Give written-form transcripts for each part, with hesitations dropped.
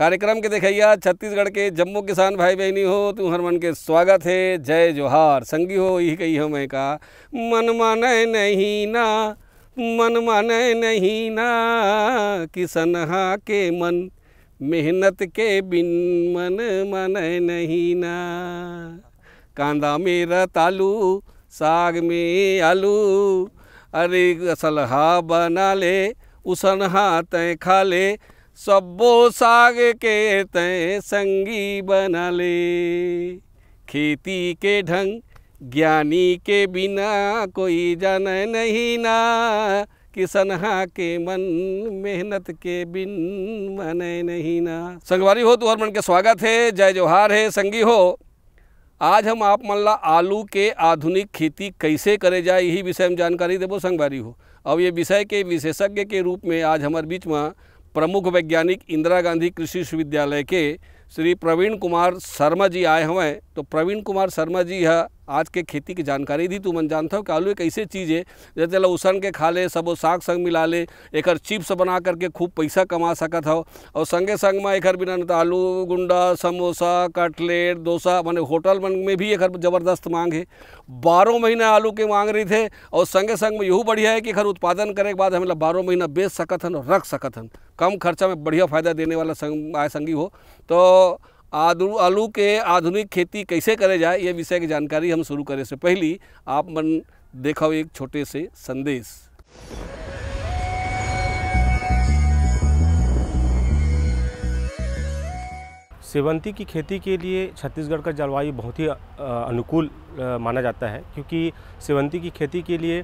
कार्यक्रम के देखैया छत्तीसगढ़ के जम्मू किसान भाई बहनी हो, तुम हर मन के स्वागत है। जय जोहार। संगी हो यही कही हो मैं का, मन माने नहीं ना, मन माने नहीं ना, किसनहा के मन मेहनत के बिन मन माने नहीं ना। कांदा में रतालू, साग में आलू, अरे सलहा बना ले, उसनहा तय खा ले, सब्बो साग के तय संगी बना ले। खेती के ढंग ज्ञानी के बिना कोई जाने नहीं ना, किसनहा के मन मेहनत के बिन माने नहीं ना। संगवारी हो तुहर मन के स्वागत है। जय जोहार है। संगी हो आज हम आप मन ला आलू के आधुनिक खेती कैसे करे जाए यही विषय में जानकारी देबो संगवारी हो। अब ये विषय के विशेषज्ञ के रूप में आज हमारे बीच में प्रमुख वैज्ञानिक इंदिरा गांधी कृषि विश्वविद्यालय के श्री प्रवीण कुमार शर्मा जी आए हुए। तो प्रवीण कुमार शर्मा जी है आज के खेती की जानकारी दी। तू मन जानता हो कि आलू एक ऐसी चीज़ है जैसे लहसुन के खा ले, सबो साग संग मिला ले, एक चिप्स बना करके खूब पैसा कमा सकत हो। और संगे संग में एक बिना तो आलू गुंडा, समोसा, कटलेट, डोसा मैंने होटल में भी एक ज़बरदस्त मांग है। 12 महीना आलू के मांग रही थे। और संगे संग में यहू बढ़िया है कि खर उत्पादन करे के बाद हमें 12 महीना बेच सकत हन और रख सकत हन। कम खर्चा में बढ़िया फ़ायदा देने वाला संगी हो। तो आलू के आधुनिक खेती कैसे करे जाए ये विषय की जानकारी हम शुरू करें से पहली आप मन देखो एक छोटे से संदेश। सेवंती की खेती के लिए छत्तीसगढ़ का जलवायु बहुत ही अनुकूल माना जाता है, क्योंकि सेवंती की खेती के लिए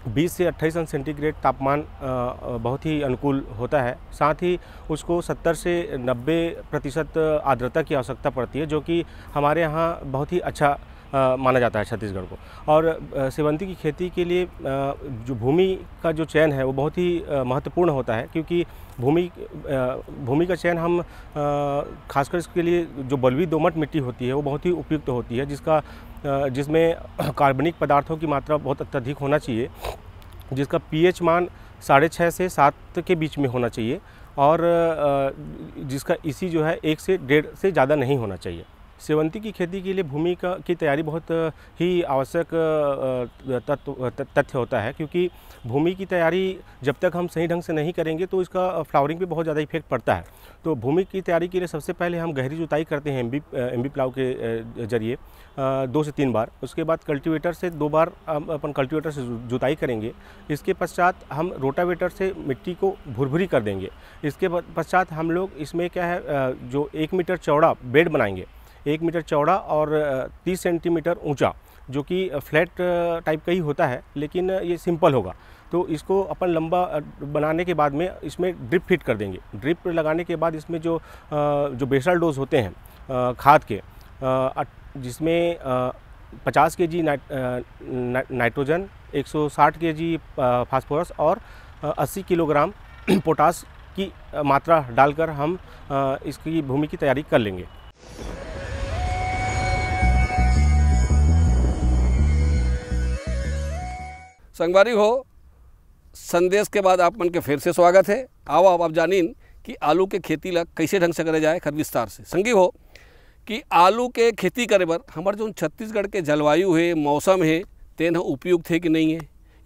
20 से 28 अंश सेंटीग्रेड तापमान बहुत ही अनुकूल होता है। साथ ही उसको 70 से 90% आर्द्रता की आवश्यकता पड़ती है, जो कि हमारे यहाँ बहुत ही अच्छा माना जाता है छत्तीसगढ़ को। और सेवंती की खेती के लिए जो भूमि का जो चयन है वो बहुत ही महत्वपूर्ण होता है, क्योंकि भूमि का चयन हम खासकर इसके लिए जो बलुई दोमट मिट्टी होती है वो बहुत ही उपयुक्त होती है, जिसमें कार्बनिक पदार्थों की मात्रा बहुत अत्यधिक होना चाहिए, जिसका पीएच मान 6.5 से 7 के बीच में होना चाहिए, और जिसका इसी जो है 1 से 1.5 से ज़्यादा नहीं होना चाहिए। सेवंती की खेती के लिए भूमि की तैयारी बहुत ही आवश्यक तथ्य होता है, क्योंकि भूमि की तैयारी जब तक हम सही ढंग से नहीं करेंगे तो इसका फ्लावरिंग पे बहुत ज़्यादा इफेक्ट पड़ता है। तो भूमि की तैयारी के लिए सबसे पहले हम गहरी जुताई करते हैं एमबी प्लाव के जरिए 2 से 3 बार। उसके बाद कल्टीवेटर से 2 बार अपन कल्टीवेटर से जुताई करेंगे। इसके पश्चात हम रोटावेटर से मिट्टी को भुरभुरी कर देंगे। इसके पश्चात हम लोग इसमें क्या है जो 1 मीटर चौड़ा बेड बनाएंगे, 1 मीटर चौड़ा और 30 सेंटीमीटर ऊंचा, जो कि फ्लैट टाइप का ही होता है, लेकिन ये सिंपल होगा। तो इसको अपन लंबा बनाने के बाद में इसमें ड्रिप फिट कर देंगे। ड्रिप लगाने के बाद इसमें जो बेसल डोज होते हैं खाद के, जिसमें 50 केजी नाइट्रोजन, 160 केजी फास्फोरस और 80 किलोग्राम पोटास की मात्रा डालकर हम इसकी भूमि की तैयारी कर लेंगे। संगवारी हो संदेश के बाद आप मन के फिर से स्वागत है। आओ आप जानीन कि आलू के खेती ला कैसे ढंग से करे जाए खर विस्तार से। संगी हो कि आलू के खेती करे बर हमारे जो छत्तीसगढ़ के जलवायु है, मौसम है, तेन उपयुक्त है कि नहीं है,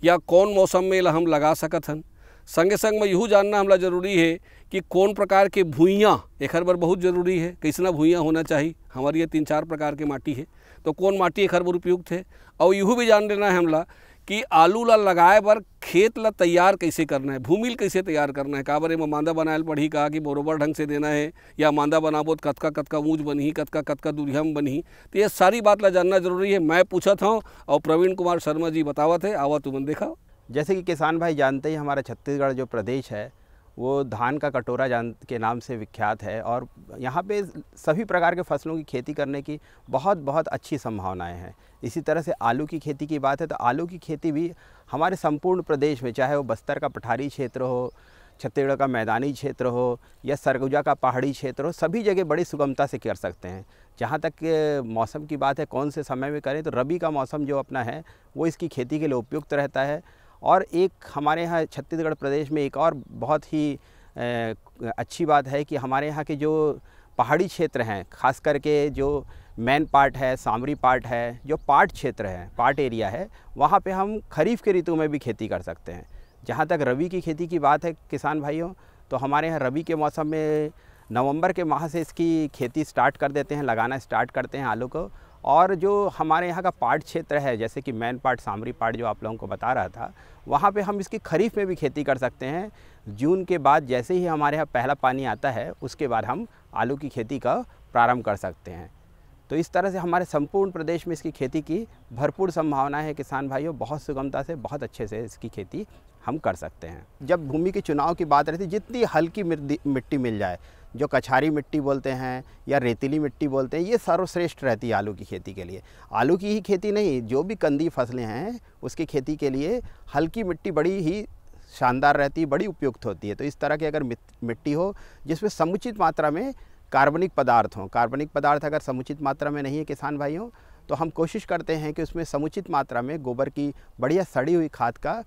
या कौन मौसम में ला हम लगा सकत हन। संगे संग में यहू जानना हमला जरूरी है कि कौन प्रकार के भूइयाँ एक बार बहुत जरूरी है, कैसना भूइयाँ होना चाहिए। हमारी ये 3-4 प्रकार के माटी है, तो कौन माटी एक बार उपयुक्त है। और यहू भी जान लेना है हमला कि आलू ला लगाए बर खेत ला तैयार कैसे करना है, भूमि कैसे तैयार करना है। काबर में मांदा बनाए पढ़ी कहा कि बरोबर ढंग से देना है, या मांदा बनाबो तो कतका ऊँच बनी, कतका दूरिया में बनी। तो ये सारी बात ला जानना जरूरी है। मैं पूछत हूँ और प्रवीण कुमार शर्मा जी बतावत है। आवा तुमन देखा। जैसे कि किसान भाई जानते ही हमारा छत्तीसगढ़ जो प्रदेश है वो धान का कटोरा के नाम से विख्यात है, और यहाँ पे सभी प्रकार के फसलों की खेती करने की बहुत अच्छी संभावनाएं हैं। इसी तरह से आलू की खेती की बात है तो आलू की खेती भी हमारे संपूर्ण प्रदेश में, चाहे वो बस्तर का पठारी क्षेत्र हो, छत्तीसगढ़ का मैदानी क्षेत्र हो, या सरगुजा का पहाड़ी क्षेत्र हो, सभी जगह बड़ी सुगमता से कर सकते हैं। जहाँ तक मौसम की बात है, कौन से समय में करें, तो रबी का मौसम जो अपना है वो इसकी खेती के लिए उपयुक्त रहता है। और एक हमारे यहाँ छत्तीसगढ़ प्रदेश में एक और बहुत ही अच्छी बात है कि हमारे यहाँ के जो पहाड़ी क्षेत्र हैं, खास करके जो मेन पार्ट है, सामरी पार्ट है, जो पार्ट क्षेत्र है, पार्ट एरिया है, वहाँ पे हम खरीफ के ऋतु में भी खेती कर सकते हैं। जहाँ तक रबी की खेती की बात है किसान भाइयों, तो हमारे यहाँ रबी के मौसम में नवंबर के माह से इसकी खेती स्टार्ट कर देते हैं, लगाना स्टार्ट करते हैं आलू को। और जो हमारे यहाँ का पार्ट क्षेत्र है, जैसे कि मेन पार्ट, सामरी पार्ट जो आप लोगों को बता रहा था, वहाँ पे हम इसकी खरीफ में भी खेती कर सकते हैं। जून के बाद जैसे ही हमारे यहाँ पहला पानी आता है, उसके बाद हम आलू की खेती का प्रारंभ कर सकते हैं। तो इस तरह से हमारे संपूर्ण प्रदेश में इसकी खेती की भरपूर संभावना है किसान भाइयों। बहुत सुगमता से, बहुत अच्छे से इसकी खेती हम कर सकते हैं। जब भूमि के चुनाव की बात रहती है, जितनी हल्की मिट्टी मिल जाए, जो कछारी मिट्टी बोलते हैं या रेतीली मिट्टी बोलते हैं, ये सर्वश्रेष्ठ रहती है आलू की खेती के लिए। आलू की ही खेती नहीं, जो भी कंदी फसलें हैं उसकी खेती के लिए हल्की मिट्टी बड़ी ही शानदार रहती है, बड़ी उपयुक्त होती है। तो इस तरह की अगर मिट्टी हो जिसमें समुचित मात्रा में कार्बनिक पदार्थ हों, कार्बनिक पदार्थ अगर समुचित मात्रा में नहीं है किसान भाइयों, तो हम कोशिश करते हैं कि उसमें समुचित मात्रा में गोबर की बढ़िया सड़ी हुई खाद का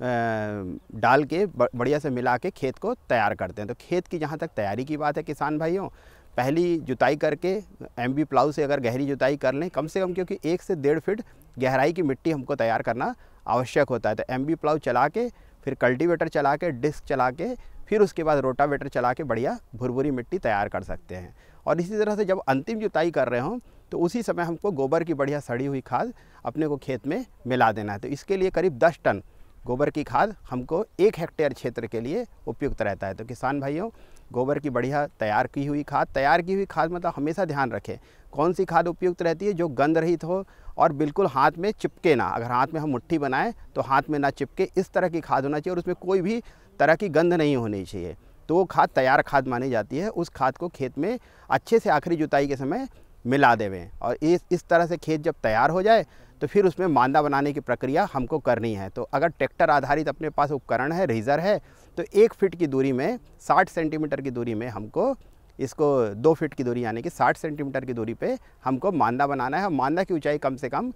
डाल के बढ़िया से मिला के खेत को तैयार करते हैं। तो खेत की जहाँ तक तैयारी की बात है किसान भाइयों, पहली जुताई करके एमबी प्लाऊ से अगर गहरी जुताई कर लें कम से कम, क्योंकि 1 से 1.5 फीट गहराई की मिट्टी हमको तैयार करना आवश्यक होता है। तो एमबी प्लाऊ चला के, फिर कल्टीवेटर चला के, डिस्क चला के, फिर उसके बाद रोटावेटर चला के बढ़िया भुरभुरी मिट्टी तैयार कर सकते हैं। और इसी तरह से जब अंतिम जुताई कर रहे हों तो उसी समय हमको गोबर की बढ़िया सड़ी हुई खाद अपने को खेत में मिला देना है। तो इसके लिए करीब 10 टन गोबर की खाद हमको 1 हेक्टेयर क्षेत्र के लिए उपयुक्त रहता है। तो किसान भाइयों, गोबर की बढ़िया तैयार की हुई खाद मतलब हमेशा ध्यान रखें कौन सी खाद उपयुक्त रहती है, जो गंध रहित हो और बिल्कुल हाथ में चिपके ना। अगर हाथ में हम मुट्ठी बनाएं तो हाथ में ना चिपके, इस तरह की खाद होना चाहिए और उसमें कोई भी तरह की गंध नहीं होनी चाहिए। तो वो खाद तैयार खाद मानी जाती है। उस खाद को खेत में अच्छे से आखिरी जुताई के समय मिला देवें और इस तरह से खेत जब तैयार हो जाए तो फिर उसमें मांदा बनाने की प्रक्रिया हमको करनी है। तो अगर ट्रैक्टर आधारित अपने पास उपकरण है, रेजर है, तो 1 फीट की दूरी में 60 सेंटीमीटर की दूरी में हमको इसको 2 फीट की दूरी यानी कि 60 सेंटीमीटर की दूरी पे हमको मांदा बनाना है। मांदा की ऊंचाई कम से कम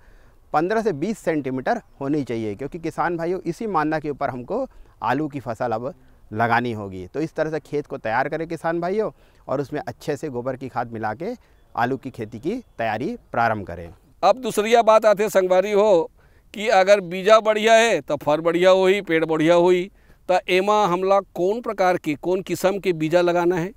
15 से 20 सेंटीमीटर होनी चाहिए, क्योंकि किसान भाइयों इसी मांदा के ऊपर हमको आलू की फसल अब लगानी होगी। तो इस तरह से खेत को तैयार करें किसान भाइयों और उसमें अच्छे से गोबर की खाद मिला के आलू की खेती की तैयारी प्रारंभ करें। अब दूसरी बात आती है संगवारी हो कि अगर बीजा बढ़िया है तो फर बढ़िया हुई, पेड़ बढ़िया हुई, तो एमा हमला कौन प्रकार की, कौन किस्म के बीजा लगाना है,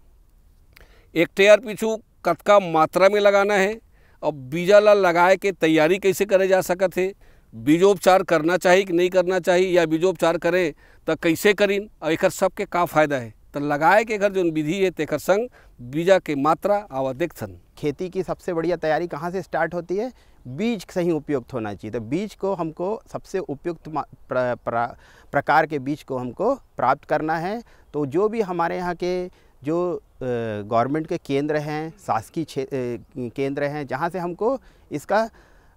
हेक्टेयर पीछू कतका मात्रा में लगाना है और बीजा ला लगाए के तैयारी कैसे करे जा सकत है, बीजोपचार करना चाहिए कि नहीं करना चाहिए, या बीजोपचार करें तो कैसे करीन और एक सबके का फायदा है। तो लगाए के अगर जो विधि है तेकर संग बीजा के मात्रा आवा देखसन। खेती की सबसे बढ़िया तैयारी कहाँ से स्टार्ट होती है, बीज सही उपयुक्त होना चाहिए। तो बीज को हमको सबसे उपयुक्त प्रकार के बीज को हमको प्राप्त करना है। तो जो भी हमारे यहाँ के जो गवर्नमेंट के केंद्र हैं, शासकीय केंद्र हैं, जहाँ से हमको इसका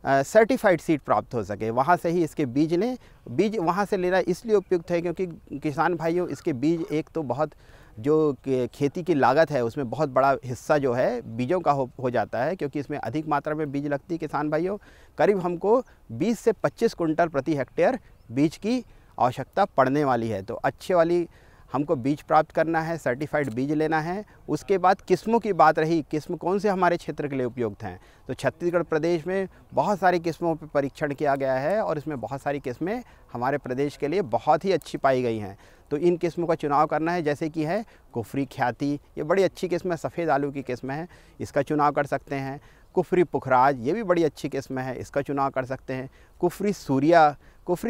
सर्टिफाइड सीड प्राप्त हो सके, वहाँ से ही इसके बीज लें। बीज वहाँ से लेना इसलिए उपयुक्त है क्योंकि किसान भाइयों इसके बीज एक तो बहुत जो खेती की लागत है उसमें बहुत बड़ा हिस्सा जो है बीजों का हो जाता है, क्योंकि इसमें अधिक मात्रा में बीज लगती है। किसान भाइयों करीब हमको 20 से 25 कुंटल प्रति हेक्टेयर बीज की आवश्यकता पड़ने वाली है। तो अच्छे वाली हमको बीज प्राप्त करना है, सर्टिफाइड बीज लेना है। उसके बाद किस्मों की बात रही, किस्म कौन से हमारे क्षेत्र के लिए उपयुक्त हैं, तो छत्तीसगढ़ प्रदेश में बहुत सारी किस्मों पर परीक्षण किया गया है और इसमें बहुत सारी किस्में हमारे प्रदेश के लिए बहुत ही अच्छी पाई गई हैं। तो इन किस्मों का चुनाव करना है, जैसे कि है कुफरी ख्याति, ये बड़ी अच्छी किस्म है, सफ़ेद आलू की किस्म है, इसका चुनाव कर सकते हैं। कुफरी पुखराज, ये भी बड़ी अच्छी किस्म है, इसका चुनाव कर सकते हैं। कुफरी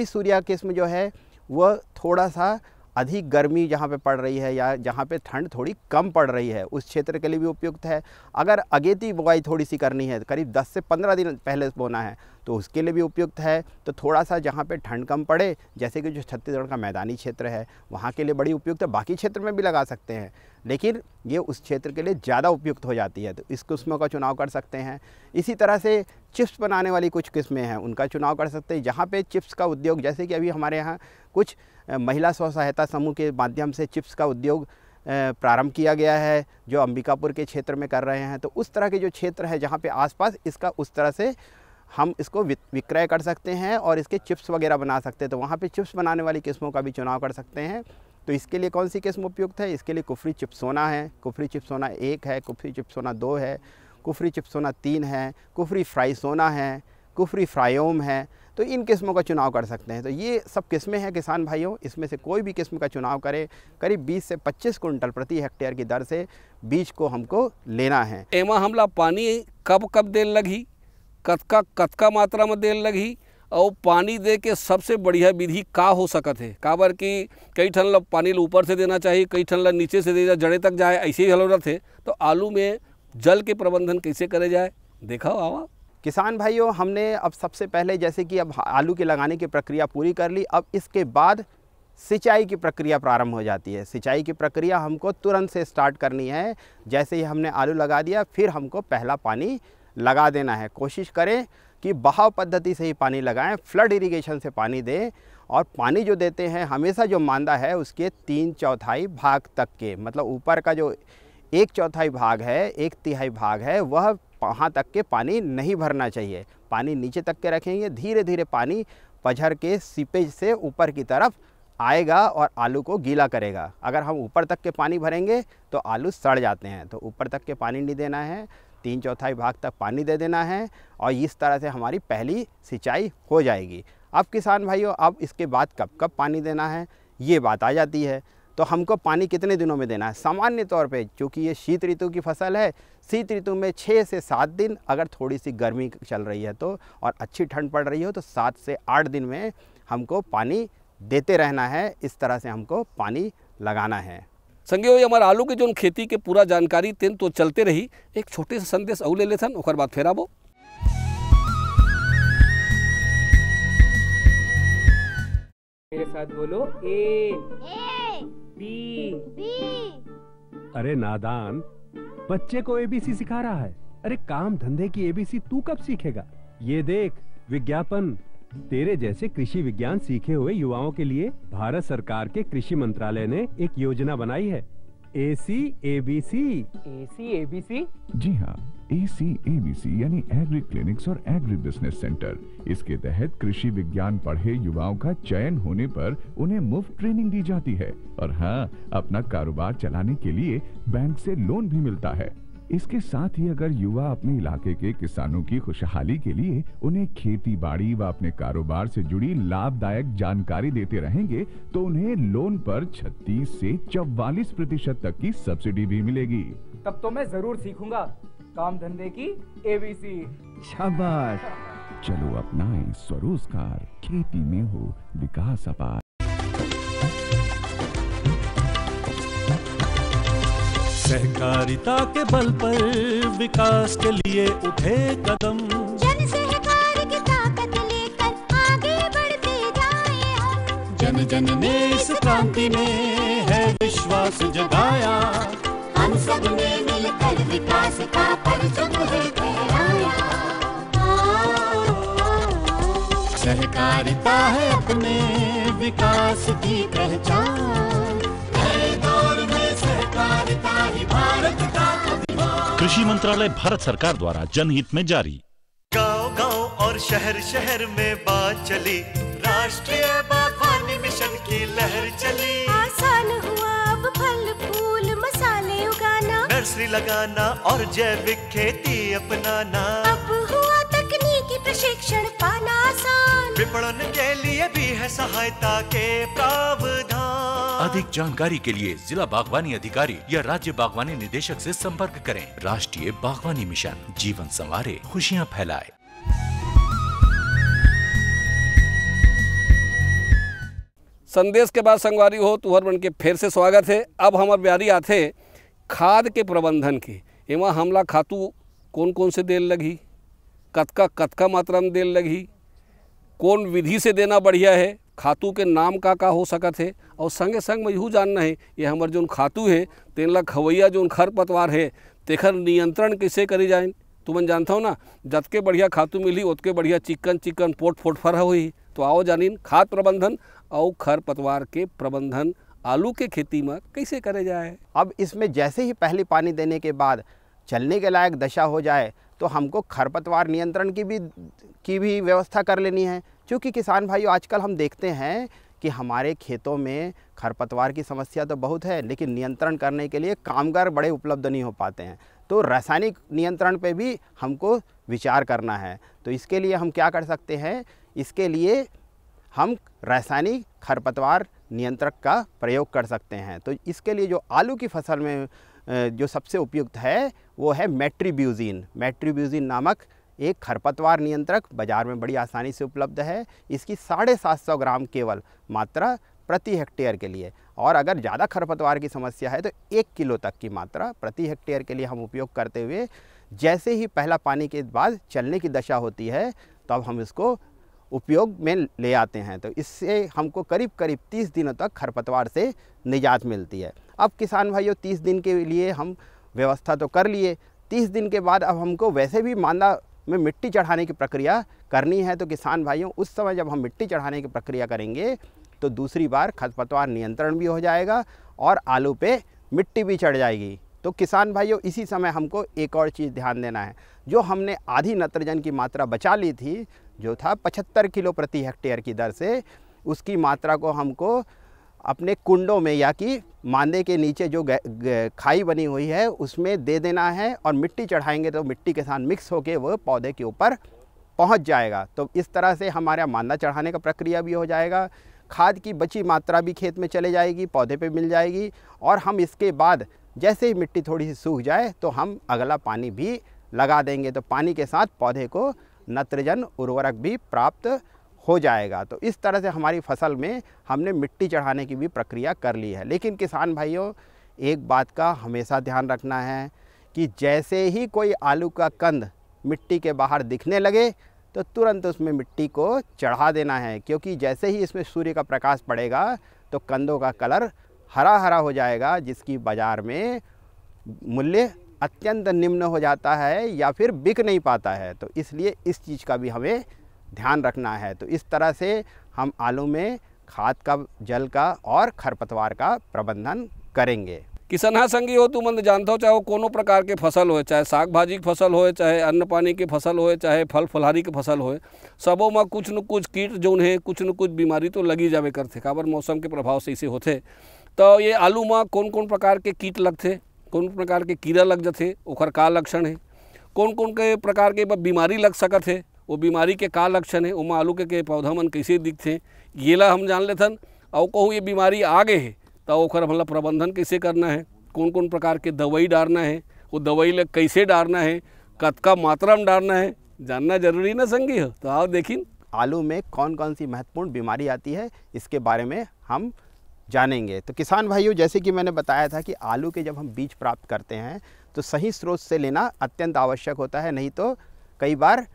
सूर्या किस्म जो है वह थोड़ा सा अधिक गर्मी जहाँ पे पड़ रही है या जहाँ पे ठंड थोड़ी कम पड़ रही है उस क्षेत्र के लिए भी उपयुक्त है। अगर अगेती बुआई थोड़ी सी करनी है, करीब 10 से 15 दिन पहले बोना है, तो उसके लिए भी उपयुक्त है। तो थोड़ा सा जहाँ पे ठंड कम पड़े, जैसे कि जो छत्तीसगढ़ का मैदानी क्षेत्र है वहाँ के लिए बड़ी उपयुक्त है। बाकी क्षेत्र में भी लगा सकते हैं, लेकिन ये उस क्षेत्र के लिए ज़्यादा उपयुक्त हो जाती है, तो इस किस्मों का चुनाव कर सकते हैं। इसी तरह से चिप्स बनाने वाली कुछ किस्में हैं, उनका चुनाव कर सकते हैं। जहाँ पे चिप्स का उद्योग, जैसे कि अभी हमारे यहाँ कुछ महिला स्व सहायता समूह के माध्यम से चिप्स का उद्योग प्रारंभ किया गया है, जो अंबिकापुर के क्षेत्र में कर रहे हैं। तो उस तरह के जो क्षेत्र है जहाँ पे आसपास इसका उस तरह से हम इसको विक्रय कर सकते हैं और इसके चिप्स वगैरह बना सकते हैं। तो वहाँ पे चिप्स बनाने वाली किस्मों का भी चुनाव कर सकते हैं। तो इसके लिए कौन सी किस्म उपयुक्त है? इसके लिए कुफरी चिप्सोना है, कुफरी चिप्सोना 1 है, कुफरी चिप्सोना 2 है, कुफरी चिप्सोना 3 है, कुफरी फ्राइसोना है, कुफरी फ्रायोम है। तो इन किस्मों का चुनाव कर सकते हैं। तो ये सब किस्में हैं किसान भाइयों, इसमें से कोई भी किस्म का चुनाव करें। करीब 20 से 25 कुंटल प्रति हेक्टेयर की दर से बीज को हमको लेना है। एमा हमला पानी कब कब देल लगी, कतका मात्रा में देल लगी, और पानी दे के सबसे बढ़िया विधि का हो सकत है? काबर कि कई ठन ला पानी ऊपर से देना चाहिए, कई ठन ला नीचे से दे जड़े तक जाए, ऐसी ज़रूरत है। तो आलू में जल के प्रबंधन कैसे करे जाए, देखा आवा। किसान भाइयों, हमने अब सबसे पहले जैसे कि अब आलू के लगाने की प्रक्रिया पूरी कर ली, अब इसके बाद सिंचाई की प्रक्रिया प्रारंभ हो जाती है। सिंचाई की प्रक्रिया हमको तुरंत से स्टार्ट करनी है। जैसे ही हमने आलू लगा दिया, फिर हमको पहला पानी लगा देना है। कोशिश करें कि बहाव पद्धति से ही पानी लगाएं, फ्लड इरिगेशन से पानी दें, और पानी जो देते हैं हमेशा जो मांदा है उसके 3/4 भाग तक के, मतलब ऊपर का जो 1/4 भाग है, 1/3 भाग है, वह वहाँ तक के पानी नहीं भरना चाहिए। पानी नीचे तक के रखेंगे, धीरे धीरे पानी पझर के सीपेज से ऊपर की तरफ आएगा और आलू को गीला करेगा। अगर हम ऊपर तक के पानी भरेंगे तो आलू सड़ जाते हैं। तो ऊपर तक के पानी नहीं देना है, 3/4 भाग तक पानी दे देना है, और इस तरह से हमारी पहली सिंचाई हो जाएगी। अब किसान भाइयों, अब इसके बाद कब कब पानी देना है ये बात आ जाती है। तो हमको पानी कितने दिनों में देना है? सामान्य तौर पे चूँकि ये शीत ऋतु की फसल है, शीत ऋतु में 6 से 7 दिन, अगर थोड़ी सी गर्मी चल रही है तो, और अच्छी ठंड पड़ रही हो तो 7 से 8 दिन में हमको पानी देते रहना है। इस तरह से हमको पानी लगाना है। संगे ये हमारे आलू के जो खेती के पूरा जानकारी तेन तो चलते रही, एक छोटे से संदेश और ले लेथन, ओकर बाद फिर आबो। मेरे साथ बोलो, ए बी। अरे नादान, बच्चे को एबीसी सिखा रहा है। अरे काम धंधे की एबीसी तू कब सीखेगा? ये देख विज्ञापन। तेरे जैसे कृषि विज्ञान सीखे हुए युवाओं के लिए भारत सरकार के कृषि मंत्रालय ने एक योजना बनाई है, ACABC। ACABC? जी हाँ, ACABC यानी एग्री क्लिनिक्स और एग्री बिजनेस सेंटर। इसके तहत कृषि विज्ञान पढ़े युवाओं का चयन होने पर उन्हें मुफ्त ट्रेनिंग दी जाती है, और हाँ, अपना कारोबार चलाने के लिए बैंक से लोन भी मिलता है। इसके साथ ही अगर युवा अपने इलाके के किसानों की खुशहाली के लिए उन्हें खेती बाड़ी व अपने कारोबार से जुड़ी लाभदायक जानकारी देते रहेंगे तो उन्हें लोन पर 36 से 44% तक की सब्सिडी भी मिलेगी। तब तो मैं जरूर सीखूंगा काम धंधे की ABC। शाबाश, चलो अपनाएं स्वरोजगार, खेती में हो विकास अपार। सहकारिता के बल पर विकास के लिए उठे कदम, जन सहकार की ताकत लेकर आगे बढ़ते जाएं हम। जन जन ने इस क्रांति में है विश्वास जगाया, हम सब ने मिलकर विकास का परचम है फहराया। सहकारिता है अपने विकास की पहचान, नए दौर में सहकारिता ही भारत का अभिमान। कृषि मंत्रालय भारत सरकार द्वारा जनहित में जारी। गांव-गांव और शहर शहर में बात चली, राष्ट्रीय बागवानी मिशन की लहर चली। आसान हुआ अब फल फूल मसाले उगाना, नर्सरी लगाना और जैविक खेती अपनाना। अब हुआ तकनीकी प्रशिक्षण पाना आसान, विपणन के लिए भी है सहायता के प्रावधान। अधिक जानकारी के लिए जिला बागवानी अधिकारी या राज्य बागवानी निदेशक से संपर्क करें। राष्ट्रीय बागवानी मिशन, जीवन संवारे, खुशियां फैलाए। संदेश के बाद संगवारी हो तुहर बन के फिर से स्वागत है। अब हमार ब्यारी आथे खाद के प्रबंधन के। एमा हमला खातू कौन कौन से देल लगी, कतका मात्रा में देल लगी, कौन विधि से देना बढ़िया है, खातू के नाम का हो सकत है, और संगे संग में यहू जानना है ये हमार जोन खातू है तेन ला खवैया जोन खरपतवार है तेखर नियंत्रण कैसे करी जाए। तुमन जानता हो ना, जतके बढ़िया खातू मिली उतके बढ़िया चिकन पोट फर होई। तो आओ जानिन खाद प्रबंधन और खरपतवार के प्रबंधन आलू के खेती में कैसे करे जाए। अब इसमें जैसे ही पहले पानी देने के बाद चलने के लायक दशा हो जाए तो हमको खरपतवार नियंत्रण की भी व्यवस्था कर लेनी है। क्योंकि किसान भाइयों आजकल हम देखते हैं कि हमारे खेतों में खरपतवार की समस्या तो बहुत है, लेकिन नियंत्रण करने के लिए कामगार बड़े उपलब्ध नहीं हो पाते हैं। तो रासायनिक नियंत्रण पे भी हमको विचार करना है। तो इसके लिए हम क्या कर सकते हैं, इसके लिए हम रासायनिक खरपतवार नियंत्रक का प्रयोग कर सकते हैं। तो इसके लिए जो आलू की फसल में जो सबसे उपयुक्त है वो है मेट्रीब्यूजिन। मेट्रीब्यूजिन नामक एक खरपतवार नियंत्रक बाज़ार में बड़ी आसानी से उपलब्ध है। इसकी 750 ग्राम केवल मात्रा प्रति हेक्टेयर के लिए, और अगर ज़्यादा खरपतवार की समस्या है तो 1 किलो तक की मात्रा प्रति हेक्टेयर के लिए हम उपयोग करते हुए, जैसे ही पहला पानी के बाद चलने की दशा होती है तब हम इसको उपयोग में ले आते हैं। तो इससे हमको करीब करीब 30 दिनों तक खरपतवार से निजात मिलती है। अब किसान भाइयों 30 दिन के लिए हम व्यवस्था तो कर लिए, 30 दिन के बाद अब हमको वैसे भी मांदा में मिट्टी चढ़ाने की प्रक्रिया करनी है। तो किसान भाइयों उस समय जब हम मिट्टी चढ़ाने की प्रक्रिया करेंगे तो दूसरी बार खरपतवार नियंत्रण भी हो जाएगा और आलू पे मिट्टी भी चढ़ जाएगी। तो किसान भाइयों इसी समय हमको एक और चीज़ ध्यान देना है, जो हमने आधी नत्रजन की मात्रा बचा ली थी, जो था 75 किलो प्रति हेक्टेयर की दर से, उसकी मात्रा को हमको अपने कुंडों में या कि मांदे के नीचे जो खाई बनी हुई है उसमें दे देना है, और मिट्टी चढ़ाएंगे तो मिट्टी के साथ मिक्स होकर वो पौधे के ऊपर पहुंच जाएगा। तो इस तरह से हमारा मांदा चढ़ाने का प्रक्रिया भी हो जाएगा, खाद की बची मात्रा भी खेत में चले जाएगी, पौधे पे मिल जाएगी, और हम इसके बाद जैसे ही मिट्टी थोड़ी सी सूख जाए तो हम अगला पानी भी लगा देंगे। तो पानी के साथ पौधे को नत्रजन उर्वरक भी प्राप्त हो जाएगा। तो इस तरह से हमारी फसल में हमने मिट्टी चढ़ाने की भी प्रक्रिया कर ली है। लेकिन किसान भाइयों एक बात का हमेशा ध्यान रखना है कि जैसे ही कोई आलू का कंद मिट्टी के बाहर दिखने लगे तो तुरंत उसमें मिट्टी को चढ़ा देना है, क्योंकि जैसे ही इसमें सूर्य का प्रकाश पड़ेगा तो कंदों का कलर हरा हरा हो जाएगा, जिसकी बाज़ार में मूल्य अत्यंत निम्न हो जाता है या फिर बिक नहीं पाता है। तो इसलिए इस चीज़ का भी हमें ध्यान रखना है। तो इस तरह से हम आलू में खाद का, जल का और खरपतवार का प्रबंधन करेंगे। किसनहा संगी हो, तू मन जानता हो, चाहे वो कोनो प्रकार के फसल हो, चाहे साग भाजी की फसल हो, चाहे अन्न पानी की फसल हो, चाहे फल फलहारी की फसल हो, सबों में कुछ न कुछ कीट जोन है, कुछ न कुछ बीमारी तो लगी जावे करते, काबर मौसम के प्रभाव से इसे होते। तो ये आलू में कौन कौन प्रकार के कीट लगते, कौन प्रकार के कीड़ा लग जाते, ओकर का लक्षण है, कौन कौन के प्रकार के बीमारी लग सकत है, वो बीमारी के का लक्षण है, उमा आलू के पौधा मन कैसे दिखते, ये ला हम जान लेथन। और कहूँ ये बीमारी आ गए है तो ओकर मतलब प्रबंधन कैसे करना है, कौन कौन प्रकार के दवाई डालना है, वो दवाई ले कैसे डालना है, कतका मात्रा में डालना है, जानना जरूरी ना संगी हो। तो आओ देखिन आलू में कौन कौन सी महत्वपूर्ण बीमारी आती है इसके बारे में हम जानेंगे। तो किसान भाइयों जैसे कि मैंने बताया था कि आलू के जब हम बीज प्राप्त करते हैं तो सही स्रोत से लेना अत्यंत आवश्यक होता है, नहीं तो कई बार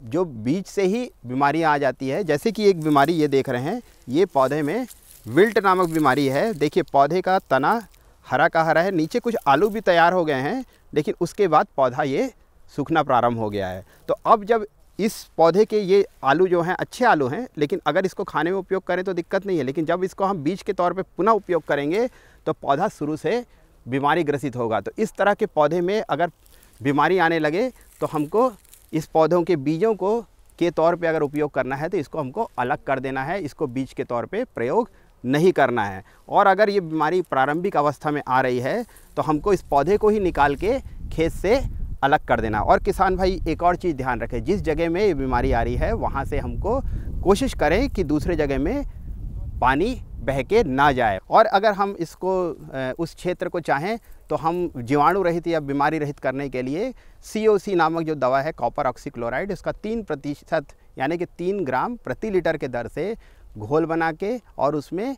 जो बीज से ही बीमारियां आ जाती है। जैसे कि एक बीमारी ये देख रहे हैं, ये पौधे में विल्ट नामक बीमारी है। देखिए पौधे का तना हरा का हरा है, नीचे कुछ आलू भी तैयार हो गए हैं, लेकिन उसके बाद पौधा ये सूखना प्रारंभ हो गया है। तो अब जब इस पौधे के ये आलू जो हैं अच्छे आलू हैं, लेकिन अगर इसको खाने में उपयोग करें तो दिक्कत नहीं है, लेकिन जब इसको हम बीज के तौर पे पुनः उपयोग करेंगे तो पौधा शुरू से बीमारी ग्रसित होगा। तो इस तरह के पौधे में अगर बीमारी आने लगे तो हमको इस पौधों के बीजों को के तौर पे अगर उपयोग करना है तो इसको हमको अलग कर देना है, इसको बीज के तौर पे प्रयोग नहीं करना है। और अगर ये बीमारी प्रारंभिक अवस्था में आ रही है तो हमको इस पौधे को ही निकाल के खेत से अलग कर देना। और किसान भाई एक और चीज़ ध्यान रखें, जिस जगह में ये बीमारी आ रही है वहाँ से हमको कोशिश करें कि दूसरे जगह में पानी बह के ना जाए। और अगर हम इसको उस क्षेत्र को चाहें तो हम जीवाणु रहित या बीमारी रहित करने के लिए COC नामक जो दवा है, कॉपर ऑक्सीक्लोराइड, इसका 3% यानी कि 3 ग्राम प्रति लीटर के दर से घोल बना के और उसमें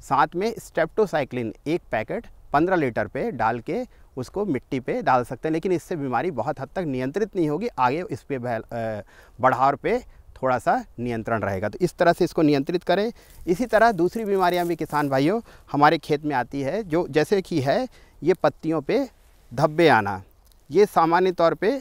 साथ में स्ट्रेप्टोसाइक्लिन 1 पैकेट 15 लीटर पे डाल के उसको मिट्टी पे डाल सकते हैं। लेकिन इससे बीमारी बहुत हद तक नियंत्रित नहीं होगी, आगे इस पे बढ़ाव पे थोड़ा सा नियंत्रण रहेगा। तो इस तरह से इसको नियंत्रित करें। इसी तरह दूसरी बीमारियां भी किसान भाइयों हमारे खेत में आती है, जो जैसे कि है ये पत्तियों पे धब्बे आना, ये सामान्य तौर पे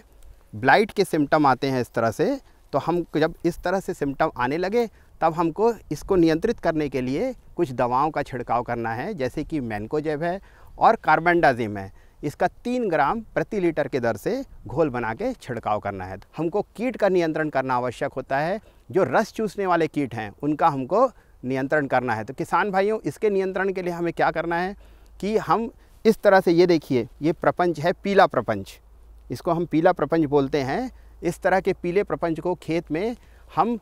ब्लाइट के सिम्टम आते हैं इस तरह से। तो हम जब इस तरह से सिम्टम आने लगे तब हमको इसको नियंत्रित करने के लिए कुछ दवाओं का छिड़काव करना है, जैसे कि मैनकोजेब है और कार्बेंडाजिम है। इसका 3 ग्राम प्रति लीटर के दर से घोल बना के छिड़काव करना है। हमको कीट का नियंत्रण करना आवश्यक होता है। जो रस चूसने वाले कीट हैं उनका हमको नियंत्रण करना है। तो किसान भाइयों, इसके नियंत्रण के लिए हमें क्या करना है कि हम इस तरह से, ये देखिए, ये प्रपंच है, पीला प्रपंच, इसको हम पीला प्रपंच बोलते हैं। इस तरह के पीले प्रपंच को खेत में हम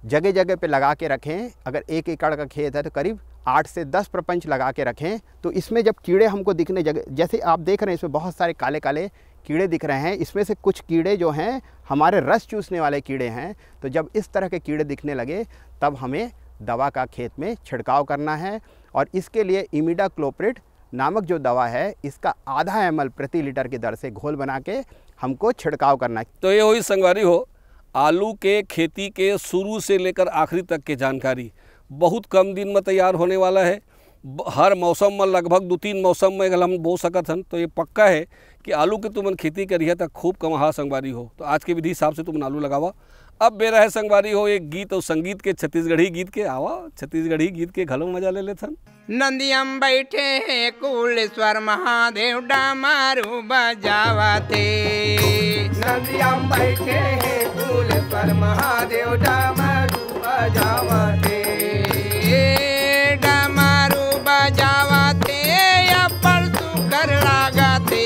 जगह जगह पे लगा के रखें। अगर 1 एकड़ का खेत है तो करीब 8 से 10 प्रपंच लगा के रखें। तो इसमें जब कीड़े हमको दिखने जैसे आप देख रहे हैं, इसमें बहुत सारे काले काले कीड़े दिख रहे हैं। इसमें से कुछ कीड़े जो हैं हमारे रस चूसने वाले कीड़े हैं। तो जब इस तरह के कीड़े दिखने लगे तब हमें दवा का खेत में छिड़काव करना है। और इसके लिए इमिडाक्लोप्रिड नामक जो दवा है, इसका आधा ml प्रति लीटर की दर से घोल बना के हमको छिड़काव करना है। तो ये हुई संगवारी हो आलू के खेती के शुरू से लेकर आखिरी तक के जानकारी। बहुत कम दिन में तैयार होने वाला है। हर मौसम में लगभग 2-3 मौसम में अगर हम बो सकत हन तो ये पक्का है कि आलू के तुमन खेती करिए तो खूब कमाहा संगवारी हो। तो आज के विधि हिसाब से तुमन आलू लगावा। अब बेरा है संगवारी हो एक गीत और संगीत के, छत्तीसगढ़ी गीत के। आवा छत्तीसगढ़ी गीत के घलो मजा ले लेथन। नंदियम बैठे हैं कुलेश्वर महादेव डमरू बजावते। नंदियम बैठे हैं कुलेश्वर महादेव डमरू बजावते। डमरू बजावते अपर सुकर लागते।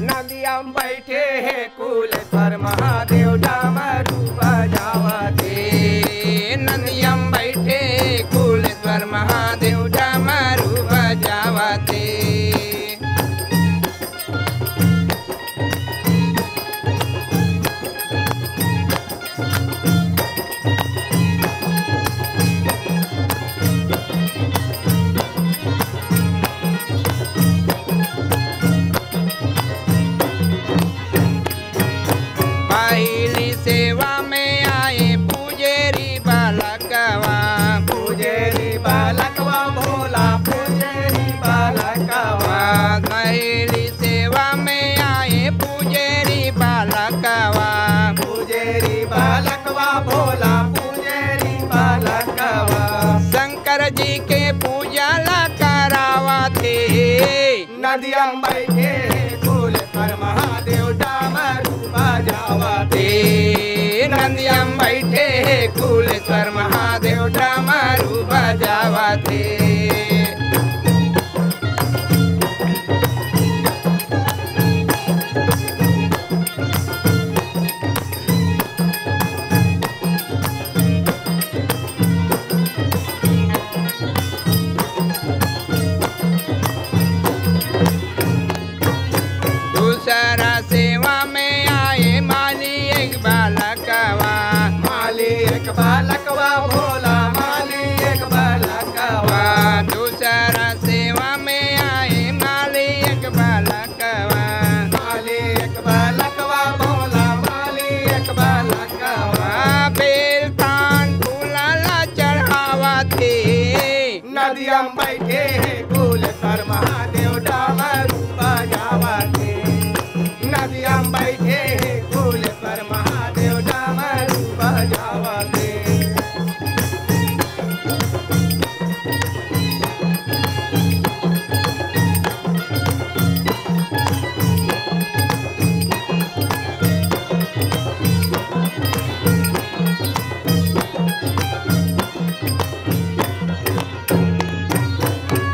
नंदियम बैठे हैं कुलेश्वर महादेव डमरू बजावते। नंदियम बैठे कुलेश्वर महादेव डमरू बजावते। पहली सेवा में आए पुजेरी बालकवा। पुजेरी बालकवा भोला पुजेरी बालकवा। पहली सेवा में आए पुजेरी बालकवा। पुजेरी बालकवा भोला पुजेरी बालकवा। शंकर जी के पूजा ला करावा थे। नदियम बैठे कुलेश्वर महादेव डमरू बजावते। नंदियम बैठे कुलेश्वर महादेव डमरू बजावते। दूसरा सेवा में आए माली एक बालकवा। माली एक बालकवा भोला माली एक बालकवा। दूसरा सेवा में आए माली एक बालकवा। माली एक बालकवा भोला माली एक बालकवा। बेल पान फूला ला चढ़ावा थे। नदियम बैठे कुलेश्वर महादेव डमरू बजावते। नदियम बैठे कुलेश्वर महादेव डमरू बजावते।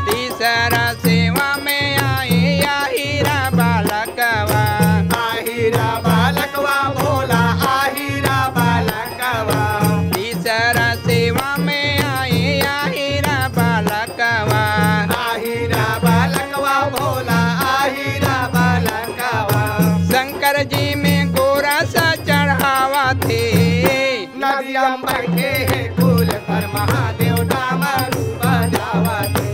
तीसरा सेवा में आए आहिरा बालकवा। आहिरा बालकवा भोला आहिरा बालकवा। तीसरा सेवा में आए आहिरा बालकवा। आहिरा बालकवा भोला आहिरा बालकवा। शंकर जी में गोरा सा चढ़ावा थे। नदियम बैठे कुलेश्वर महादेव डमरू बजावते।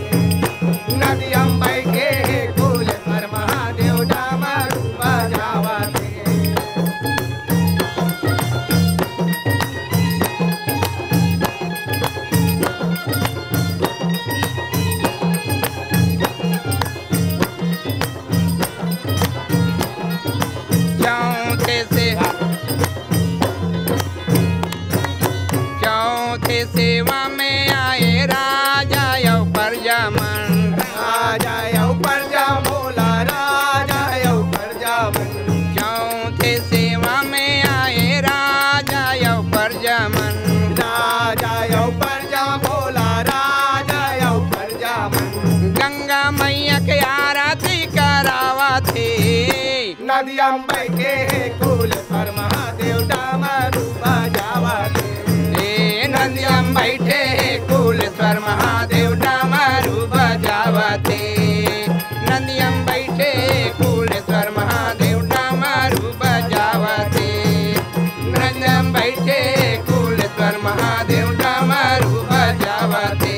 नदियम बैठे कुलेश्वर महादेव डमरू बजावते। चौथे सेवा में आए राजा यौ परजामन। राजा यौ परजा भोला राजा यौ परजामन। चौथे सेवा में आए राजा यौ परजामन। राजा यौ परजा नंदियम बैठे कुलेश्वर महादेव डमरू बजावते नंदियम बैठे कुलेश्वर महादेव डमरू बजावते नंदियम बैठे कुलेश्वर महादेव डमरू बजावते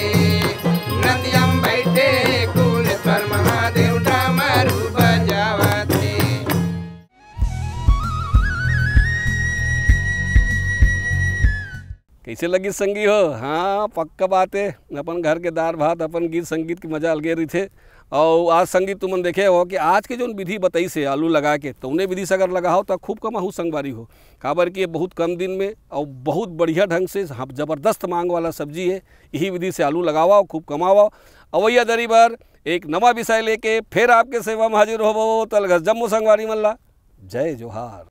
नंदियम बैठे कुलेश्वर महादेव डमरू बजावते। कैसे लगी संगी हो? हाँ पक्का बात है, अपन घर के दार भात अपन गीत संगीत की मजा अलगे रही थे। और आज संगीत तुमन देखे हो कि आज के जो विधि बताई से आलू लगा के तो उन्हें विधि से अगर लगाओ तो खूब कमाहू संगवारी हो। काबर कि ये बहुत कम दिन में और बहुत बढ़िया ढंग से ज़बरदस्त मांग वाला सब्जी है। यही विधि से आलू लगाओ खूब कमाओ। अवैया दरी बार एक नवा विषय लेके फिर आपके सेवा में हाजिर हो तलघस जम्मू संगवारी मल्ला। जय जोहार।